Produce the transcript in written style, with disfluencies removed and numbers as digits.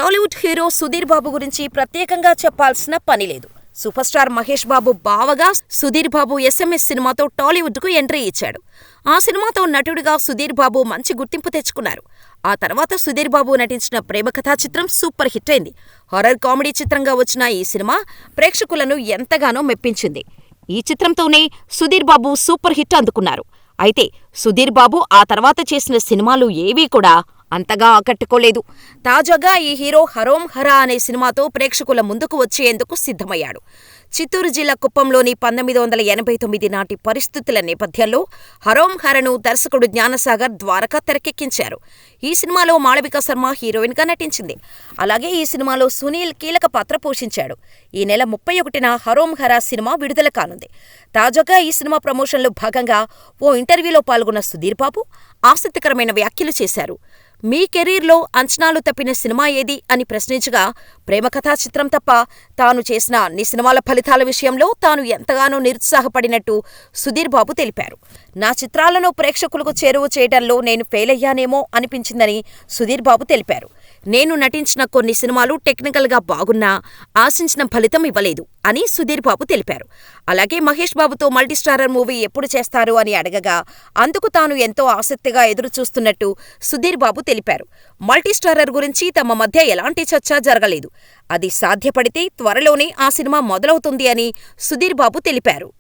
Tollywood hero Sudheer Babu గురించి ప్రత్యేకంగా చెప్పాల్సిన పనిలేదు. Super star Mahesh Babu బావగా Sudheer Babu SMS సినిమాతో టాలీవుడ్కు ఎంట్రీ ఇచ్చాడు. ఆ సినిమాతో నటుడిగా సుధీర్ బాబు మంచి గుర్తింపు తెచ్చుకున్నారు. ఆ తర్వాత సుధీర్ బాబు నటించిన ప్రేమ కథా చిత్రం సూపర్ హిట్ అయింది. హారర్ కామెడీ చిత్రంగా వచ్చిన ఈ సినిమా ప్రేక్షకులను ఎంతగానో మెప్పించింది. ఈ చిత్రంతోనే సుధీర్ బాబు సూపర్ హిట్ అందుకున్నారు. అయితే సుధీర్ బాబు ఆ తర్వాత చేసిన సినిమాలు ఏవీ కూడా అంతగా ఆకట్టుకోలేదు. తాజాగా ఈ హీరో హరోం హరా అనే సినిమాతో ప్రేక్షకుల ముందుకు వచ్చేందుకు సిద్ధమయ్యాడు. చిత్తూరు జిల్లా కుప్పంలోని 1989 నాటి పరిస్థితుల నేపథ్యంలో హరోం హరను దర్శకుడు జ్ఞానసాగర్ ద్వారకా తెరకెక్కించారు. ఈ సినిమాలో మాళవిక శర్మ హీరోయిన్గా నటించింది. అలాగే ఈ సినిమాలో సునీల్ కీలక పాత్ర పోషించాడు. ఈ నెల 31న హరోం హరా సినిమా విడుదల కానుంది. తాజాగా ఈ సినిమా ప్రమోషన్లో భాగంగా ఓ ఇంటర్వ్యూలో పాల్గొన్న సుధీర్ బాబు ఆసక్తికరమైన వ్యాఖ్యలు చేశారు. మీ కెరీర్లో అంచనాలు తప్పిన సినిమా ఏది అని ప్రశ్నించగా, ప్రేమ కథా చిత్రం తప్ప తాను చేసిన అన్ని సినిమాల ఫలితాల విషయంలో తాను ఎంతగానో నిరుత్సాహపడినట్టు సుధీర్ బాబు తెలిపారు. నా చిత్రాలను ప్రేక్షకులకు చేరువ చేయడంలో నేను ఫెయిల్ అయ్యానేమో అనిపించిందని సుధీర్ బాబు తెలిపారు. నేను నటించిన కొన్ని సినిమాలు టెక్నికల్గా బాగున్నా ఆశించిన ఫలితం ఇవ్వలేదు అని సుధీర్ బాబు తెలిపారు. అలాగే మహేష్ బాబుతో మల్టీస్టారర్ మూవీ ఎప్పుడు చేస్తారు అని అడగగా, అందుకు తాను ఎంతో ఆసక్తిగా ఎదురుచూస్తున్నట్టు సుధీర్ బాబు తెలిపారు. మల్టీస్టారర్ గురించి తమ మధ్య ఎలాంటి చర్చ జరగలేదు. అది సాధ్యపడితే త్వరలోనే ఆ సినిమా మొదలవుతుంది అని సుధీర్ బాబు తెలిపారు.